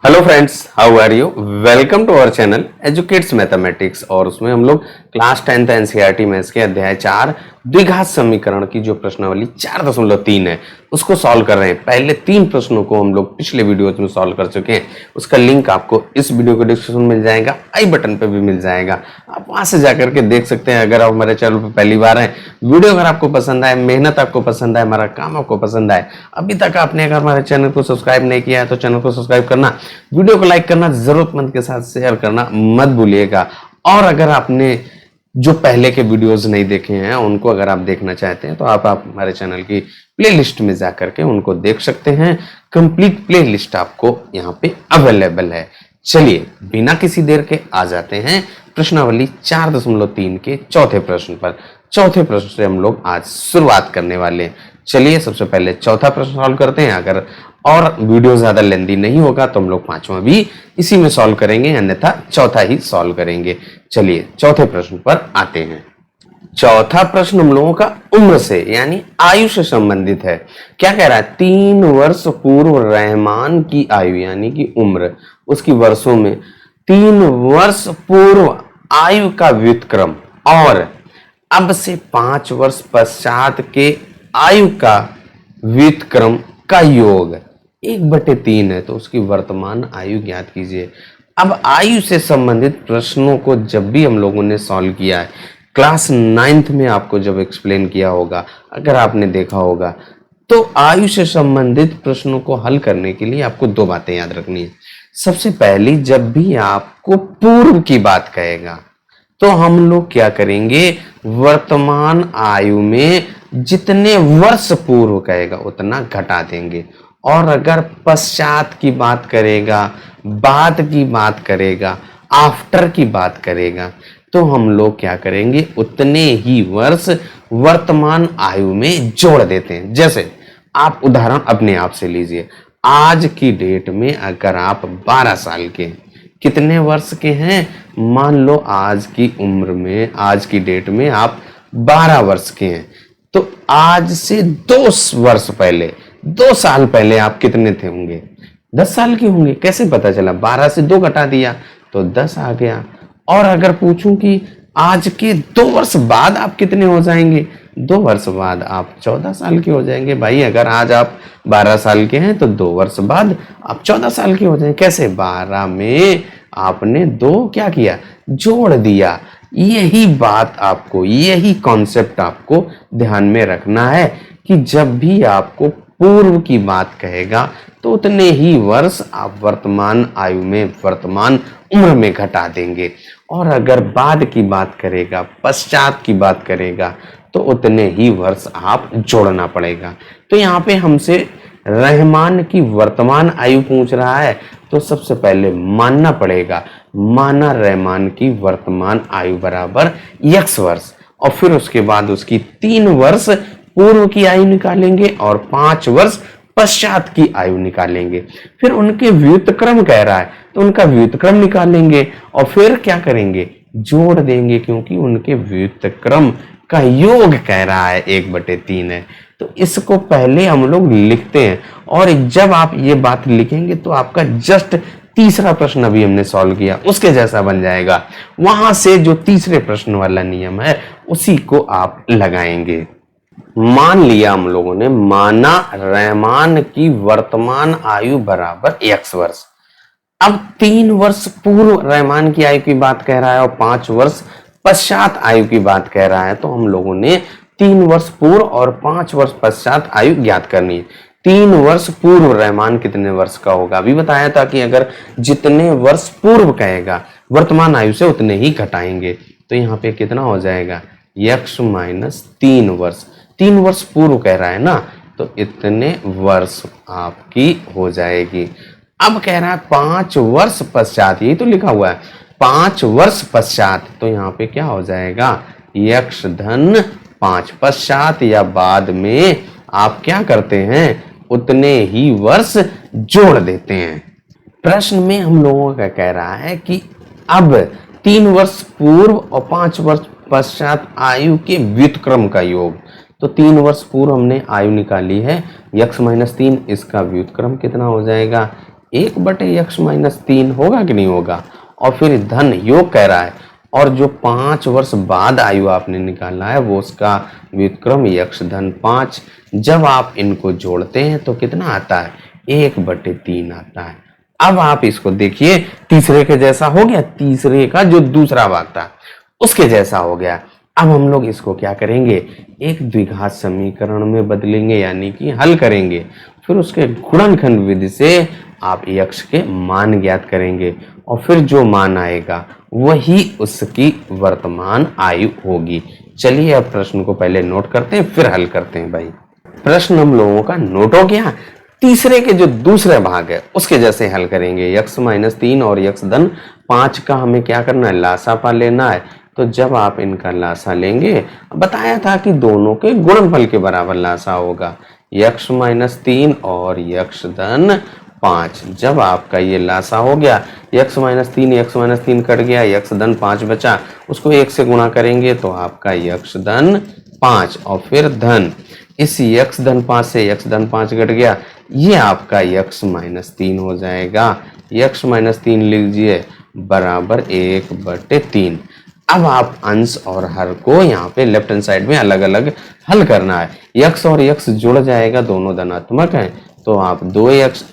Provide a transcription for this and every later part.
Hello friends, how are you? Welcome to our channel educates mathematics. और उसमें हम लोग क्लास 10th एनसीईआरटी मैथ्स के अध्याय 4 द्विघात समीकरण की जो प्रश्नावली 4.3 है उसको सॉल्व कर रहे हैं। पहले 3 प्रश्नों को हम लोग पिछले वीडियोज में सॉल्व कर चुके हैं। उसका लिंक आपको इस वीडियो के डिस्क्रिप्शन में मिल जाएगा, आई बटन पे भी मिल जाएगा, आप वहां से जाकर के देख सकते हैं। अगर आप हमारे चैनल पर पहली बार हैं, वीडियो अगर आपको पसंद आए, मेहनत आपको पसंद आए, हमारा काम आपको पसंद आए, अभी तक आपने अगर हमारे चैनल को सब्सक्राइब नहीं किया है तो चैनल को सब्सक्राइब करना, वीडियो को लाइक करना, जरूरतमंद के साथ शेयर करना मत भूलिएगा। और अगर आपने जो पहले के वीडियोस नहीं देखे हैं उनको अगर आप देखना चाहते हैं तो आप हमारे चैनल की प्लेलिस्ट में जाकर के उनको देख सकते हैं। कंप्लीट प्लेलिस्ट आपको यहाँ पे अवेलेबल है। चलिए बिना किसी देर के आ जाते हैं प्रश्नावली 4.3 के चौथे प्रश्न पर। चौथे प्रश्न से हम लोग आज शुरुआत करने वाले हैं। चलिए सबसे पहले चौथा प्रश्न सॉल्व करते हैं। अगर और वीडियो ज्यादा लेंदी नहीं होगा तो हम लोग पांचवा भी इसी में सॉल्व करेंगे, अन्यथा चौथा ही सॉल्व करेंगे। चलिए चौथे प्रश्न पर आते हैं। चौथा प्रश्न हम लोगों का उम्र से यानी आयु से संबंधित है। क्या कह रहा है? 3 वर्ष पूर्व रहमान की आयु यानी कि उम्र, उसकी वर्षों में 3 वर्ष पूर्व आयु का व्युत्क्रम और अब से 5 वर्ष पश्चात के आयु का व्युत्क्रम का योग 1/3 है, तो उसकी वर्तमान आयु ज्ञात कीजिए। अब आयु से संबंधित प्रश्नों को जब भी हम लोगों ने सॉल्व किया है, क्लास 9th में आपको जब एक्सप्लेन किया होगा, अगर आपने देखा होगा, तो आयु से संबंधित प्रश्नों को हल करने के लिए आपको 2 बातें याद रखनी है। सबसे पहली, जब भी आपको पूर्व की बात कहेगा तो हम लोग क्या करेंगे, वर्तमान आयु में जितने वर्ष पूर्व कहेगा उतना घटा देंगे। और अगर पश्चात की बात करेगा, बाद की बात करेगा, आफ्टर की बात करेगा, तो हम लोग क्या करेंगे, उतने ही वर्ष वर्तमान आयु में जोड़ देते हैं। जैसे आप उदाहरण अपने आप से लीजिए। आज की डेट में अगर आप 12 साल के, कितने वर्ष के हैं, मान लो आज की उम्र में, आज की डेट में आप 12 वर्ष के हैं, तो आज से 2 वर्ष पहले, 2 साल पहले आप कितने थे होंगे? 10 साल के होंगे। कैसे पता चला? 12 से 2 घटा दिया तो 10 आ गया। और अगर पूछूं कि आज के 2 वर्ष बाद आप कितने हो जाएंगे, 2 वर्ष बाद आप 14 साल के हो जाएंगे। भाई अगर आज आप 12 साल के हैं तो 2 वर्ष बाद आप 14 साल के हो जाएंगे। कैसे? 12 में आपने 2 क्या किया, जोड़ दिया। यही बात आपको, यही कॉन्सेप्ट आपको ध्यान में रखना है कि जब भी आपको पूर्व की बात कहेगा तो उतने ही वर्ष आप वर्तमान आयु में, वर्तमान उम्र में घटा देंगे। और अगर बाद की बात करेगा, पश्चात की बात करेगा, तो उतने ही वर्ष आप जोड़ना पड़ेगा। तो यहाँ पे हमसे रहमान की वर्तमान आयु पूछ रहा है, तो सबसे पहले मानना पड़ेगा, माना रहमान की वर्तमान आयु बराबर x वर्ष, और फिर उसके बाद उसकी 3 वर्ष पूर्व की आयु निकालेंगे और 5 वर्ष पश्चात की आयु निकालेंगे। फिर उनके व्युत्क्रम कह रहा है तो उनका व्युत्क्रम निकालेंगे और फिर क्या करेंगे, जोड़ देंगे, क्योंकि उनके व्युत्क्रम का योग कह रहा है 1/3 है। तो इसको पहले हम लोग लिखते हैं, और जब आप ये बात लिखेंगे तो आपका जस्ट तीसरा प्रश्न अभी हमने सॉल्व किया उसके जैसा बन जाएगा। वहां से जो तीसरे प्रश्न वाला नियम है उसी को आप लगाएंगे। मान लिया हम लोगों ने, माना रहमान की वर्तमान आयु बराबर x वर्ष। अब 3 वर्ष पूर्व रहमान की आयु की बात कह रहा है और 5 वर्ष पश्चात आयु की बात कह रहा है, तो हम लोगों ने 3 वर्ष पूर्व और 5 वर्ष पश्चात आयु ज्ञात करनी है। 3 वर्ष पूर्व रहमान कितने वर्ष का होगा, अभी बताया था कि अगर जितने वर्ष पूर्व कहेगा वर्तमान आयु से उतने ही घटाएंगे। तो यहाँ पे कितना हो जाएगा, x - 3 वर्ष। 3 वर्ष पूर्व कह रहा है ना, तो इतने वर्ष आपकी हो जाएगी। अब कह रहा है 5 वर्ष पश्चात, यही तो लिखा हुआ है 5 वर्ष पश्चात, तो यहाँ पे क्या हो जाएगा, x धन 5। पश्चात या बाद में आप क्या करते हैं, उतने ही वर्ष जोड़ देते हैं। प्रश्न में हम लोगों का कह रहा है कि अब 3 वर्ष पूर्व और 5 वर्ष पश्चात आयु के व्युत्क्रम का योग। तो 3 वर्ष पूर्व हमने आयु निकाली है, x - 3, इसका व्युत्क्रम कितना हो जाएगा, 1/x-3 होगा कि नहीं होगा। और फिर धन योग कह रहा है और जो 5 वर्ष बाद आयु आपने निकाला है वो उसका व्युत्क्रम यक्ष धन 5। जब आप इनको जोड़ते हैं तो कितना आता है, 1/3 आता है। अब आप इसको देखिए, तीसरे के जैसा हो गया, तीसरे का जो दूसरा भाग था उसके जैसा हो गया। अब हम लोग इसको क्या करेंगे, एक द्विघात समीकरण में बदलेंगे यानी कि हल करेंगे। फिर उसके गुणनखंड विधि से आप यक्ष के मान ज्ञात करेंगे और फिर जो मान आएगा वही उसकी वर्तमान आयु होगी। चलिए अब प्रश्न को पहले नोट करते हैं फिर हल करते हैं भाई। प्रश्न हम लोगों का नोट हो गया। तीसरे के जो दूसरे भाग है उसके जैसे हल करेंगे। x-3 और x धन 5 का हमें क्या करना है, लासापा लेना है। तो जब आप इनका लासा लेंगे, बताया था कि दोनों के गुणनफल के बराबर लासा होगा। x-3 और x धन 5, जब आपका ये लासा हो गया, x-3 कट गया, x धन 5 बचा, उसको 1 से गुणा करेंगे तो आपका x धन 5 और फिर धन, इस x धन 5 से x धन 5 घट गया, ये आपका x-3 हो जाएगा। x-3 लीजिए बराबर 1/3। अब आप अंश और हर को यहाँ पे लेफ्ट हैंड साइड में अलग अलग हल करना है। x और x जुड़ जाएगा, दोनों धनात्मक हैं, तो आप 2x,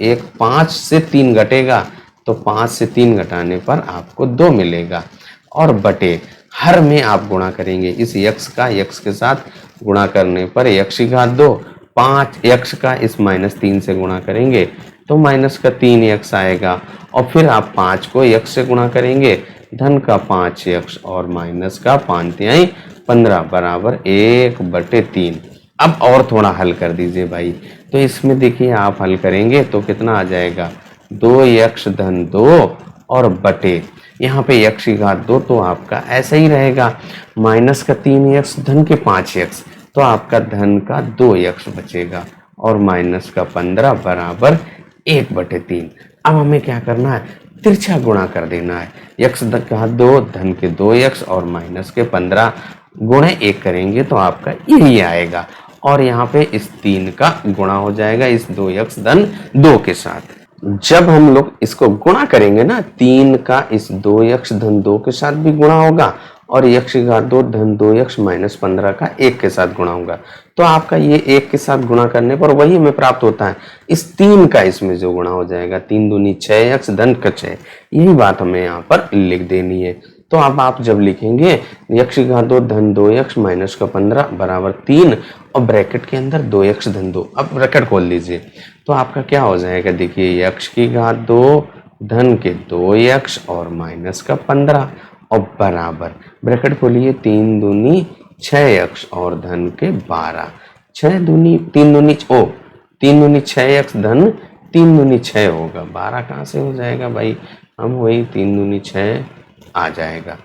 5 से 3 घटेगा तो 5 से 3 घटाने पर आपको 2 मिलेगा। और बटे हर में आप गुणा करेंगे, इस x का x के साथ गुणा करने पर x⁻2, 5x का इस -3 से गुणा करेंगे तो -3x आएगा। और फिर आप 5 को x से गुणा करेंगे, धन का 5x और माइनस का 5×3 15 बराबर 1/3। अब और थोड़ा हल कर दीजिए भाई। तो इसमें देखिए आप हल करेंगे तो कितना आ जाएगा, 2x धन 2 और बटे यहाँ पे x⁻2 तो आपका ऐसा ही रहेगा, माइनस का 3x धन के 5x तो आपका धन का 2x बचेगा और माइनस का 15 बराबर 1/3। अब हमें क्या करना है, तिरछा गुणा कर देना है। x⁻2 धन के 2x और माइनस के 15 गुणे 1 करेंगे तो आपका यही आएगा और यहाँ पे इस 3 का गुणा हो जाएगा इस 2x धन 2 के साथ। जब हम लोग इसको गुणा करेंगे ना, 3 का इस 2x धन 2 के साथ भी गुणा होगा और x⁻2 धन 2x माइनस 15 का 1 के साथ गुणा होगा, तो आपका ये 1 के साथ गुणा करने पर वही हमें प्राप्त होता है, इस 3 का इसमें जो गुणा हो जाएगा, 3 दूनी 6x धन का 6, यही बात हमें यहाँ पर लिख देनी है। तो अब आप जब लिखेंगे x⁻2 धन 2x माइनस का 15 बराबर 3 और ब्रैकेट के अंदर 2x धन 2, अब ब्रैकेट खोल लीजिए तो आपका क्या हो जाएगा, देखिए x⁻2 धन के 2x और माइनस का 15 और बराबर ब्रैकेट खोलिए 3 दूनी 6x और धन के 12, 3 दूनी 6x धन 3 दूनी 6 होगा, 12 कहाँ से हो जाएगा भाई, हम वही 3 दूनी 6 आ जाएगा।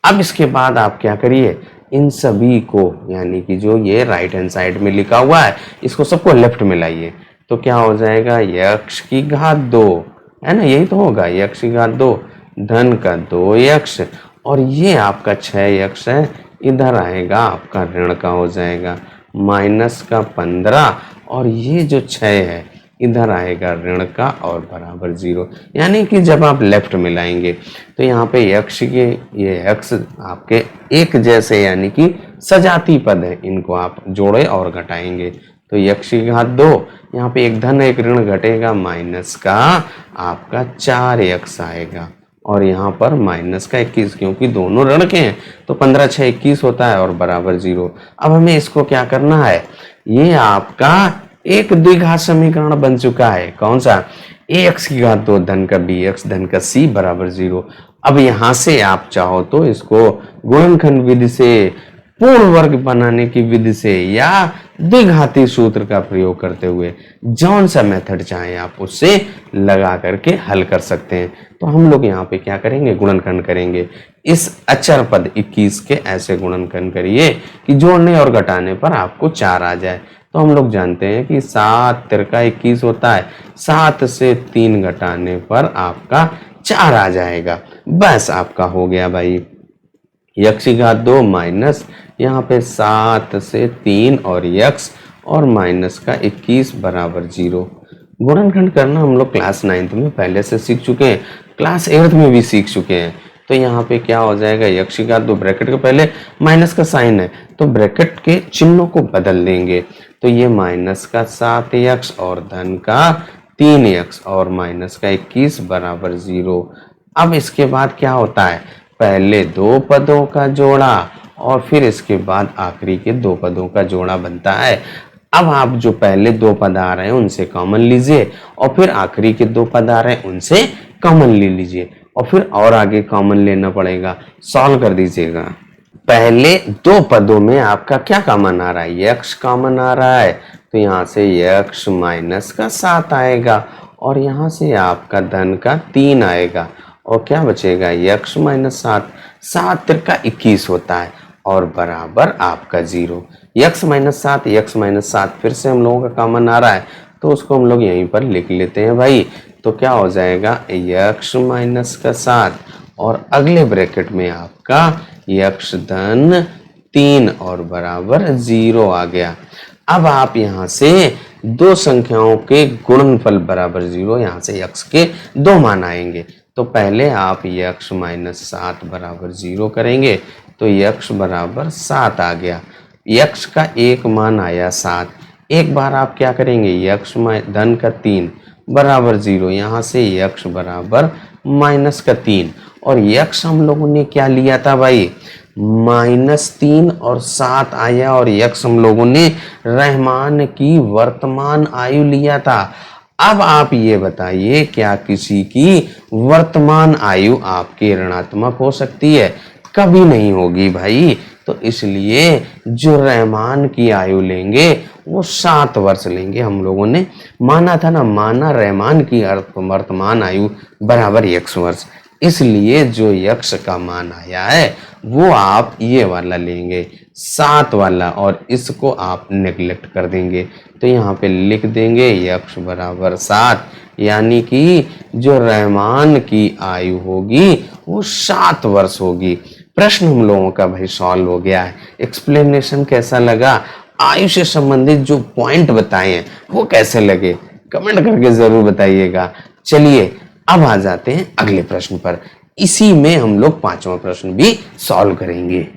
अब इसके बाद आप क्या करिए, इन सभी को यानी कि जो ये राइट हैंड साइड में लिखा हुआ है इसको सबको लेफ्ट में लाइए तो क्या हो जाएगा, x⁻2 है ना, यही तो होगा, x⁻2 धन का 2x और ये आपका 6x है, इधर आएगा आपका ऋण का हो जाएगा माइनस का 15 और ये जो 6 है इधर आएगा ऋण का और बराबर 0, यानी कि जब आप लेफ्ट में लाएंगे तो यहाँ पे x के ये x आपके एक जैसे यानी कि सजाती पद है, इनको आप जोड़े और घटाएंगे तो x⁻2 यहाँ पे एक धन एक ऋण घटेगा, माइनस का आपका 4x आएगा और यहाँ पर माइनस का 21, क्योंकि दोनों ऋण के हैं तो 15 6 21 होता है और बराबर 0। अब हमें इसको क्या करना है, ये आपका एक द्विघात समीकरण बन चुका है, कौन सा, ax⁻2 धन का bx धन का c बराबर 0। अब यहां से आप चाहो तो इसको गुणनखंड विधि से, पूर्ण वर्ग बनाने की विधि से या द्विघाती सूत्र का प्रयोग करते हुए जौन सा मेथड चाहे आप उससे लगा करके हल कर सकते हैं। तो हम लोग यहाँ पे क्या करेंगे, गुणनखंड करेंगे, इस अचर पद 21 के ऐसे गुणनखंड करिए कि जोड़ने और घटाने पर आपको 4 आ जाए। तो हम लोग जानते हैं कि 7 तिरका 21 होता है, 7 से 3 घटाने पर आपका 4 आ जाएगा, बस आपका हो गया भाई। x⁻2 माइनस यहाँ पे 7 से 3 और x और माइनस का 21 बराबर 0। गुणनखंड करना हम लोग क्लास 9th में पहले से सीख चुके हैं, क्लास 8th में भी सीख चुके हैं। तो यहाँ पे क्या हो जाएगा, यक्ष का दो ब्रैकेट के पहले माइनस का साइन है तो ब्रैकेट के चिन्हों को बदल देंगे। तो ये माइनस का 7x और धन का 3x और माइनस का 21 बराबर 0। अब इसके बाद क्या होता है, पहले दो पदों का जोड़ा और फिर इसके बाद आखिरी के दो पदों का जोड़ा बनता है। अब आप जो पहले दो पद आ रहे हैं उनसे कॉमन लीजिए और फिर आखिरी के दो पद आ रहे हैं उनसे कॉमन ले लीजिए और फिर और आगे कॉमन लेना पड़ेगा, सॉल्व कर दीजिएगा। पहले दो पदों में आपका क्या कॉमन आ रहा है, यक्ष कॉमन आ रहा है तो यहाँ से यक्ष माइनस का 7 आएगा और यहाँ से आपका धन का 3 आएगा और क्या बचेगा, यक्ष माइनस 7, 7 तिरका 21 होता है और बराबर आपका 0। यक्ष माइनस 7, यक्ष माइनस 7 फिर से हम लोगों का कॉमन आ रहा है तो उसको हम लोग यहीं पर लिख लेते हैं भाई। तो क्या हो जाएगा, यक्ष माइनस का 7 और अगले ब्रैकेट में आपका यक्ष धन 3 और बराबर 0 आ गया। अब आप यहाँ से दो संख्याओं के गुणनफल बराबर 0, यहाँ से यक्ष के दो मान आएंगे। तो पहले आप यक्ष माइनस 7 बराबर 0 करेंगे तो यक्ष बराबर 7 आ गया। यक्ष का एक मान आया 7, एक बार आप क्या करेंगे, यक्ष धन का 3 बराबर 0, यहाँ से यक्ष बराबर माइनस का 3 और यक्ष हम लोगों ने क्या लिया था भाई, -3 और 7 आया और यक्ष हम लोगों ने रहमान की वर्तमान आयु लिया था। अब आप ये बताइए क्या किसी की वर्तमान आयु आपकी ऋणात्मक हो सकती है, कभी नहीं होगी भाई। तो इसलिए जो रहमान की आयु लेंगे वो 7 वर्ष लेंगे। हम लोगों ने माना था ना, माना रहमान की वर्तमान आयु बराबर यक्ष वर्ष, इसलिए जो यक्ष का मान आया है वो आप ये वाला लेंगे 7 वाला और इसको आप नेग्लेक्ट कर देंगे। तो यहाँ पे लिख देंगे यक्ष बराबर 7, यानी कि जो रहमान की आयु होगी वो 7 वर्ष होगी। प्रश्न हम लोगों का भाई सॉल्व हो गया है। एक्सप्लेनेशन कैसा लगा, आयु से संबंधित जो पॉइंट बताए हैं वो कैसे लगे, कमेंट करके जरूर बताइएगा। चलिए अब आ जाते हैं अगले प्रश्न पर, इसी में हम लोग 5वां प्रश्न भी सॉल्व करेंगे।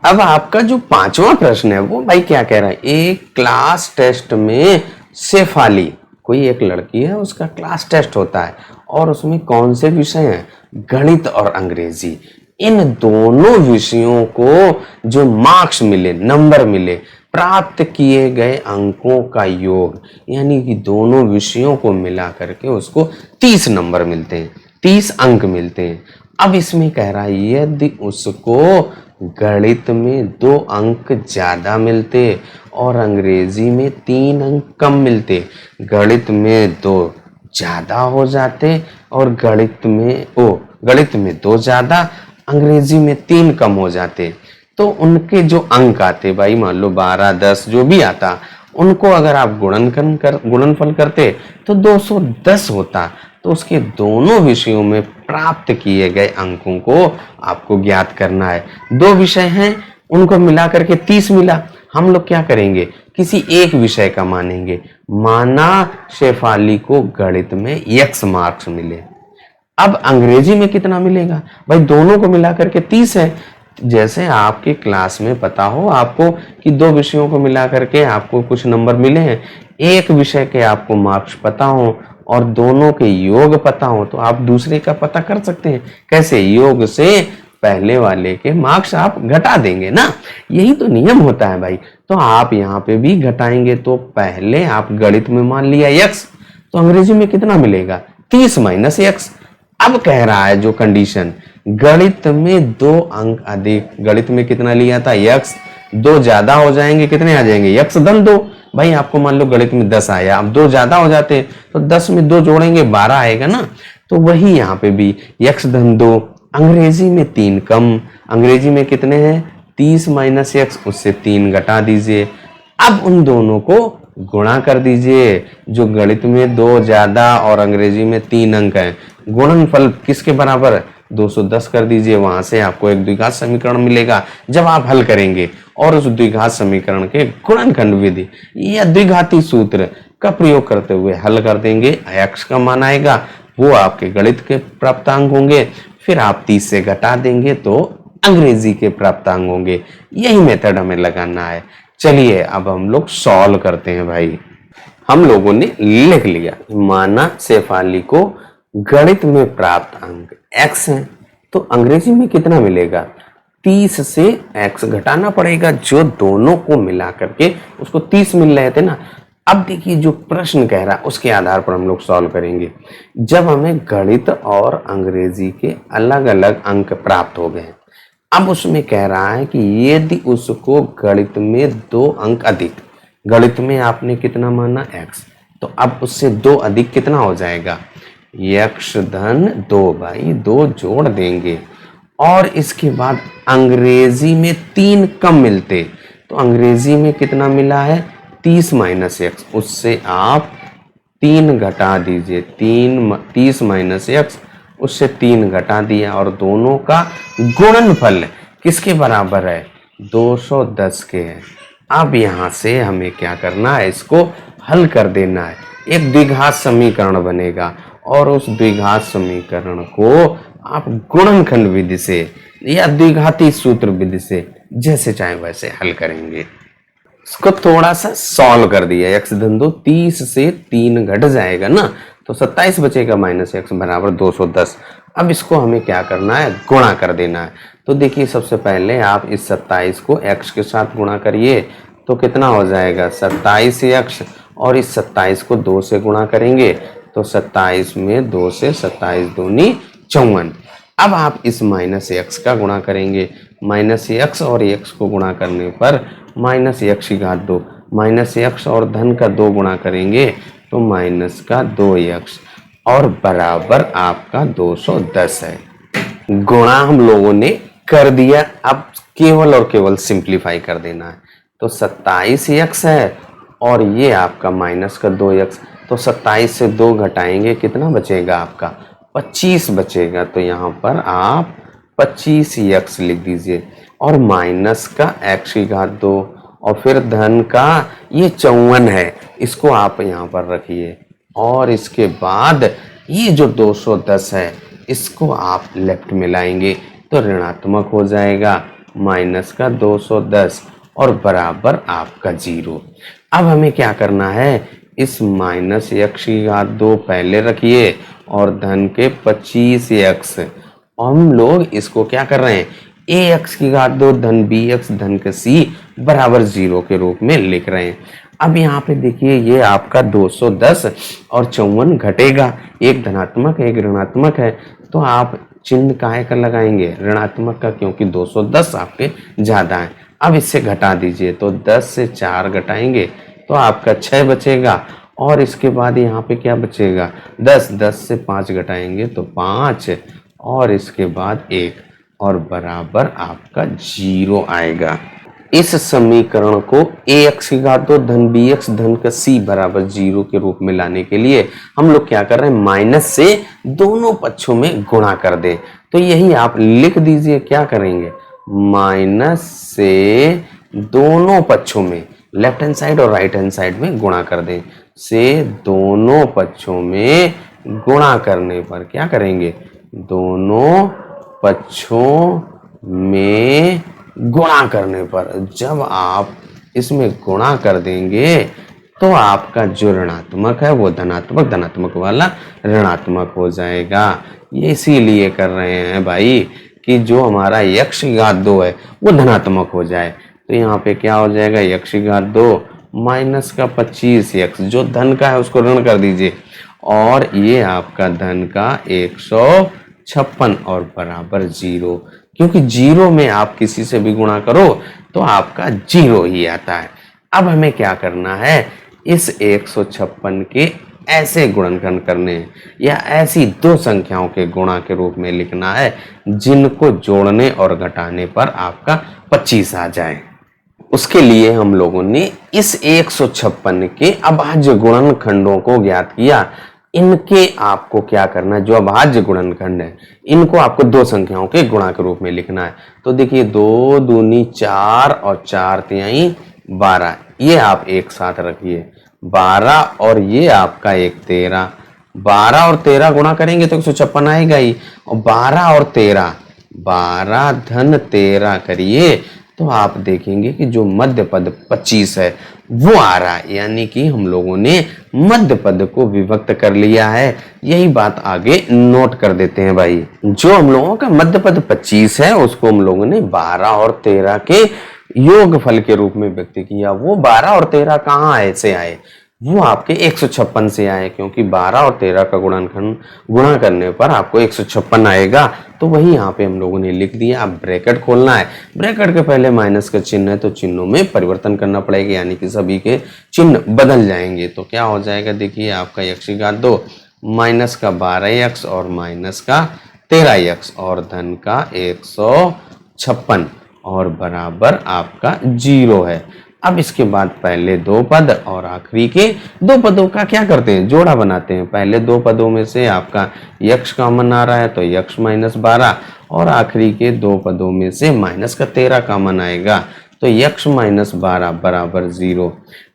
अब आपका जो 5वां प्रश्न है वो भाई क्या कह रहा है, एक क्लास टेस्ट में शेफाली, कोई एक लड़की है उसका क्लास टेस्ट होता है और उसमें कौन से विषय हैं, गणित और अंग्रेजी। इन दोनों विषयों को जो मार्क्स मिले, नंबर मिले, प्राप्त किए गए अंकों का योग, यानी कि दोनों विषयों को मिला करके उसको 30 नंबर मिलते हैं, 30 अंक मिलते हैं। अब इसमें कह रहा है यदि उसको गणित में 2 अंक ज्यादा मिलते और अंग्रेजी में 3 अंक कम मिलते, गणित में 2 ज्यादा हो जाते और गणित में 2 ज्यादा, अंग्रेजी में 3 कम हो जाते, तो उनके जो अंक आते भाई, मान लो 12, 10 जो भी आता, उनको अगर आप गुणनफल करते तो 210 होता। तो उसके दोनों विषयों में प्राप्त किए गए अंकों को आपको ज्ञात करना है। 2 विषय हैं, उनको मिला करके 30 मिला। हम लोग क्या करेंगे, किसी एक विषय का मानेंगे। माना शेफाली को गणित में x मार्क्स मिले, अब अंग्रेजी में कितना मिलेगा भाई, दोनों को मिला करके 30 है। जैसे आपके क्लास में पता हो आपको कि 2 विषयों को मिला करके आपको कुछ नंबर मिले हैं, एक विषय के आपको मार्क्स पता हो और दोनों के योग पता हो तो आप दूसरे का पता कर सकते हैं। कैसे, योग से पहले वाले के मार्क्स आप घटा देंगे ना, यही तो नियम होता है भाई। तो आप यहाँ पे भी घटाएंगे, तो पहले आप गणित में मान लिया x, तो अंग्रेजी में कितना मिलेगा, 30 माइनस x। अब कह रहा है जो कंडीशन, गणित में 2 अंक अधिक, गणित में कितना लिया था x, 2 ज्यादा हो जाएंगे, कितने आ जाएंगे, x धन 2। भाई आपको मान लो गणित में 10 आया, अब 2 ज्यादा हो जाते तो 10 में 2 जोड़ेंगे 12 आएगा ना। तो वही यहाँ पे भी x धन 2, अंग्रेजी में 3 कम, अंग्रेजी में कितने हैं 30 माइनस x, उससे 3 घटा दीजिए। अब उन दोनों को गुणा कर दीजिए, जो गणित में 2 ज्यादा और अंग्रेजी में 3 अंक है, गुणनफल किसके बराबर है, 210 कर दीजिए। वहां से आपको एक द्विघात समीकरण मिलेगा जब आप हल करेंगे, और उस द्विघात समीकरण के गुणनखंड विधि या द्विघाती सूत्र का प्रयोग करते हुए हल कर देंगे। x का मान आएगा, वो आपके गणित के प्राप्तांक होंगे, फिर आप 30 से घटा देंगे तो अंग्रेजी के प्राप्तांक होंगे। यही मेथड हमें लगाना है। चलिए अब हम लोग सॉल्व करते हैं भाई। हम लोगों ने लिख लिया, माना शेफाली को गणित में प्राप्त अंक x है, तो अंग्रेजी में कितना मिलेगा? 30 से x घटाना पड़ेगा, जो दोनों को मिला करके उसको 30 मिल रहे थे ना। अब देखिए जो प्रश्न कह रहा है उसके आधार पर हम लोग सॉल्व करेंगे। जब हमें गणित और अंग्रेजी के अलग अलग अंक प्राप्त हो गए, अब उसमें कह रहा है कि यदि उसको गणित में 2 अंक अधिक, गणित में आपने कितना माना x, तो अब उससे 2 अधिक कितना हो जाएगा? x धन 2 भाई, 2 जोड़ देंगे। और इसके बाद अंग्रेजी में 3 कम मिलते, तो अंग्रेजी में कितना मिला है? 30 माइनस एक्स, उससे आप 3 घटा दीजिए। 30 माइनस एक्स, उससे 3 घटा दिया, और दोनों का गुणनफल किसके बराबर है? 210 के है। अब यहां से हमें क्या करना है? इसको हल कर देना है। एक द्विघात समीकरण बनेगा, और उस द्विघात समीकरण को आप गुणनखंड विधि से या द्विघाती सूत्र विधि से जैसे चाहे वैसे हल करेंगे। इसको थोड़ा सा सॉल्व कर दिया। x धन 2, 30 से 3 घट जाएगा ना, तो 27 बचेगा माइनस x बराबर 210। अब इसको हमें क्या करना है? गुणा कर देना है। तो देखिए सबसे पहले आप इस 27 को x के साथ गुणा करिए, तो कितना हो जाएगा? 27x, और इस 27 को 2 से गुणा करेंगे, तो 27 में 2 से 27 दूनी 54। अब आप इस माइनस एक्स का गुणा करेंगे, माइनस एक्स और एक्स को गुणा करने पर माइनस एक्स की घात 2, माइनस एक्स और धन का 2 गुणा करेंगे तो माइनस का 2x, और बराबर आपका 210 है। गुणा हम लोगों ने कर दिया, अब केवल और केवल सिंप्लीफाई कर देना है। तो 27x है, और ये आपका माइनस का 2x, तो 27 से 2 घटाएंगे, कितना बचेगा आपका? 25 बचेगा। तो यहाँ पर आप 25x लिख दीजिए, और माइनस का x की घात 2, और फिर धन का ये 54 है, इसको आप यहाँ पर रखिए, और इसके बाद ये जो 210 है इसको आप लेफ्ट में लाएंगे तो ऋणात्मक हो जाएगा, माइनस का 210 और बराबर आपका 0। अब हमें क्या करना है? इस माइनस x की घात 2 पहले रखिए और धन के 25x, हम लोग इसको क्या कर रहे हैं? ax की घात 2 धन bx धन के c बराबर 0 के रूप में लिख रहे हैं। अब यहाँ पे देखिए ये आपका 210 और 54 घटेगा, एक धनात्मक है एक ऋणात्मक है, तो आप चिन्ह काहे का लगाएंगे? ऋणात्मक का, क्योंकि 210 आपके ज्यादा है। अब इससे घटा दीजिए, तो 10 से 4 घटाएंगे तो आपका 6 बचेगा, और इसके बाद यहाँ पे क्या बचेगा? 10 से 5 घटाएंगे तो 5, और इसके बाद 1, और बराबर आपका 0 आएगा। इस समीकरण को ax की घात 2 धन bx धन का c बराबर 0 के रूप में लाने के लिए हम लोग क्या कर रहे हैं? माइनस से दोनों पक्षों में गुणा कर दे। तो यही आप लिख दीजिए, क्या करेंगे? माइनस से दोनों पक्षों में, लेफ्ट हैंड साइड और राइट हैंड साइड में गुणा कर दें। से दोनों पक्षों में गुणा करने पर क्या करेंगे? दोनों पक्षों में गुणा करने पर जब आप इसमें गुणा कर देंगे तो आपका जो ऋणात्मक है वो धनात्मक, धनात्मक वाला ऋणात्मक हो जाएगा। ये इसीलिए कर रहे हैं भाई कि जो हमारा x की घात 2 है वो धनात्मक हो जाए। तो यहाँ पे क्या हो जाएगा? x की घात 2 माइनस का 25x, जो धन का है उसको ऋण कर दीजिए, और ये आपका धन का 156 और बराबर 0, क्योंकि 0 में आप किसी से भी गुणा करो तो आपका 0 ही आता है। अब हमें क्या करना है? इस 156 के ऐसे गुणनखंड करने हैं, या ऐसी दो संख्याओं के गुणा के रूप में लिखना है जिनको जोड़ने और घटाने पर आपका 25 आ जाए। उसके लिए हम लोगों ने इस 156 के अभाज्य गुणनखंडों को ज्ञात किया। इनके आपको क्या करना है? जो अभाज्य गुणनखंड है इनको आपको दो संख्याओं के गुणा के रूप में लिखना है। तो देखिए 2 दूनी 4 और 4 तिहाई 12, ये आप एक साथ रखिए। 12 और ये आपका एक 13, 12 और 13 गुणा करेंगे तो 156 आएगा ही। और 12 और 13, 12 धन 13 करिए तो आप देखेंगे कि जो मध्य पद 25 है वो आ रहा है, यानी कि हम लोगों ने मध्य पद को विभक्त कर लिया है। यही बात आगे नोट कर देते हैं भाई। जो हम लोगों का मध्य पद 25 है उसको हम लोगों ने 12 और 13 के योगफल के रूप में व्यक्त किया। वो 12 और 13 कहाँ आए से आए, वो आपके 156 से आए, क्योंकि 12 और 13 का गुणा करने पर आपको 156 आएगा। तो वही यहाँ पे हम लोगों ने लिख दिया। अब ब्रैकेट खोलना है, ब्रैकेट के पहले माइनस का चिन्ह है तो चिन्हों में परिवर्तन करना पड़ेगा, यानी कि सभी के चिन्ह बदल जाएंगे। तो क्या हो जाएगा, देखिए आपका x⁻² माइनस का 12x और माइनस का 13x और धन का 156 और बराबर आपका 0 है। अब इसके बाद पहले दो पद और आखिरी के दो पदों का क्या करते हैं, जोड़ा बनाते हैं। पहले दो पदों में से आपका यक्ष कॉमन आ रहा है तो यक्ष माइनस 12, और आखिरी के दो पदों में से माइनस का 13 कॉमन आएगा तो यक्ष माइनस 12 बराबर 0।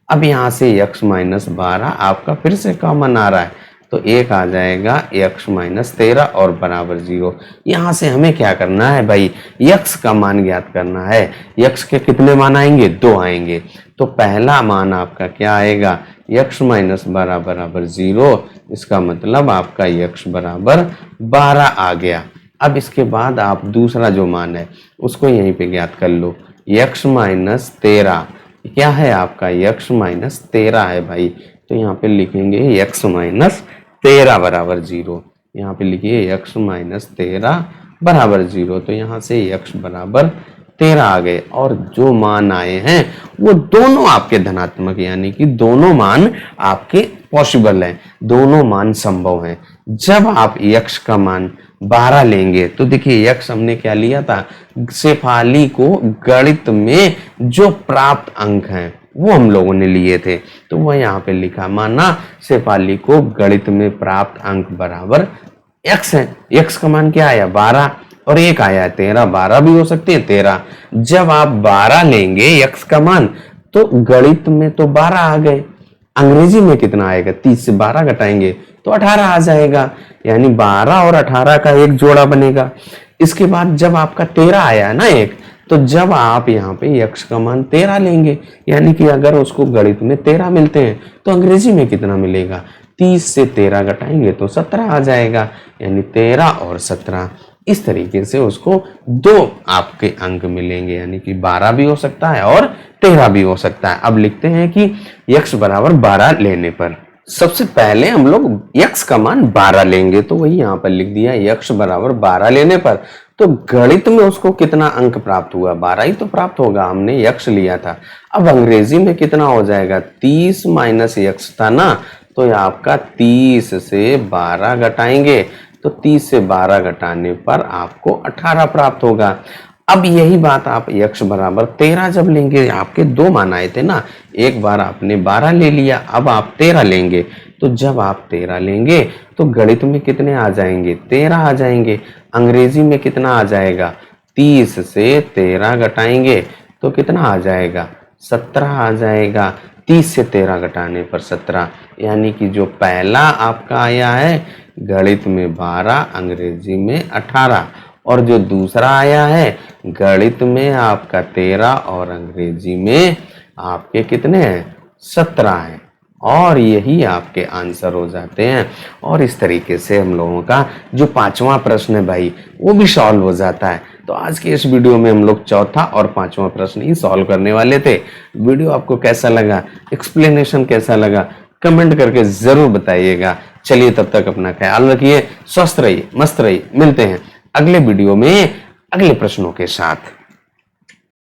अब यहाँ से यक्ष माइनस 12 आपका फिर से कॉमन आ रहा है तो एक आ जाएगा यक्ष माइनस 13 और बराबर 0। यहाँ से हमें क्या करना है भाई, यक्ष का मान ज्ञात करना है। यक्ष के कितने मान आएंगे, 2 आएंगे। तो पहला मान आपका क्या आएगा, यक्ष माइनस 12 बराबर 0। इसका मतलब आपका यक्ष बराबर 12 आ गया। अब इसके बाद आप दूसरा जो मान है उसको यहीं पे ज्ञात कर लो। यक्ष माइनस 13 क्या है आपका, यक्ष माइनस 13 है भाई। तो यहाँ पे लिखेंगे यक्ष माइनस 13 बराबर 0। यहाँ पे लिखिए यक्ष माइनस 13 बराबर 0। तो यहाँ से यक्ष बराबर 13 आ गए, और जो मान आए हैं वो दोनों आपके धनात्मक, यानी कि दोनों मान आपके पॉसिबल हैं, दोनों मान संभव हैं। जब आप यक्ष का मान 12 लेंगे तो देखिए यक्ष हमने क्या लिया था, शेफाली को गणित में जो प्राप्त अंक हैं वो हम लोगों ने लिए थे। तो वह यहाँ पे लिखा, माना शेफाली को गणित में प्राप्त अंक बराबर x है। x का मान क्या आया, 12, और एक आया 13, 12 भी हो सकते हैं 13। जब आप 12 लेंगे x का मान तो गणित में तो 12 आ गए, अंग्रेजी में कितना आएगा, 30 से 12 घटाएंगे तो 18 आ जाएगा, यानी 12 और 18 का एक जोड़ा बनेगा। इसके बाद जब आपका 13 आया ना एक, तो जब आप यहाँ पे यक्ष का मान 13 लेंगे, यानी कि अगर उसको गणित में 13 मिलते हैं तो अंग्रेजी में कितना मिलेगा, 30 से 13 घटाएंगे तो 17 आ जाएगा, यानी 13 और 17। इस तरीके से उसको दो आपके अंक मिलेंगे, यानी कि 12 भी हो सकता है और 13 भी हो सकता है। अब लिखते हैं कि यक्ष बराबर 12 लेने पर सबसे पहले हम लोग यक्ष का मान 12 लेंगे, तो वही यहाँ पर लिख दिया यक्ष बराबर 12 लेने पर। तो गणित में उसको कितना अंक प्राप्त हुआ, 12 ही तो प्राप्त होगा, हमने यक्ष लिया था। अब अंग्रेजी में कितना हो जाएगा, 30 माइनस यक्ष था ना, तो ये आपका 30 से 12 घटाएंगे तो 30 से 12 घटाने पर आपको 18 प्राप्त होगा। अब यही बात आप यक्ष बराबर 13 जब लेंगे, आपके दो मान आए थे ना, एक बार आपने 12 ले लिया, अब आप 13 लेंगे। तो जब आप 13 लेंगे तो गणित में कितने आ जाएंगे, 13 आ जाएंगे। अंग्रेजी में कितना आ जाएगा, 30 से 13 घटाएंगे तो कितना आ जाएगा, 17 आ जाएगा। 30 से 13 घटाने पर 17, यानी कि जो पहला आपका आया है गणित में 12, अंग्रेजी में 18, और जो दूसरा आया है गणित में आपका 13 और अंग्रेजी में आपके कितने हैं, 17 हैं। और यही आपके आंसर हो जाते हैं। और इस तरीके से हम लोगों का जो 5वां प्रश्न है भाई वो भी सॉल्व हो जाता है। तो आज के इस वीडियो में हम लोग चौथा और 5वां प्रश्न ही सॉल्व करने वाले थे। वीडियो आपको कैसा लगा, एक्सप्लेनेशन कैसा लगा, कमेंट करके जरूर बताइएगा। चलिए तब तक अपना ख्याल रखिए, स्वस्थ रहिए, मस्त रहिए। मिलते हैं अगले वीडियो में अगले प्रश्नों के साथ।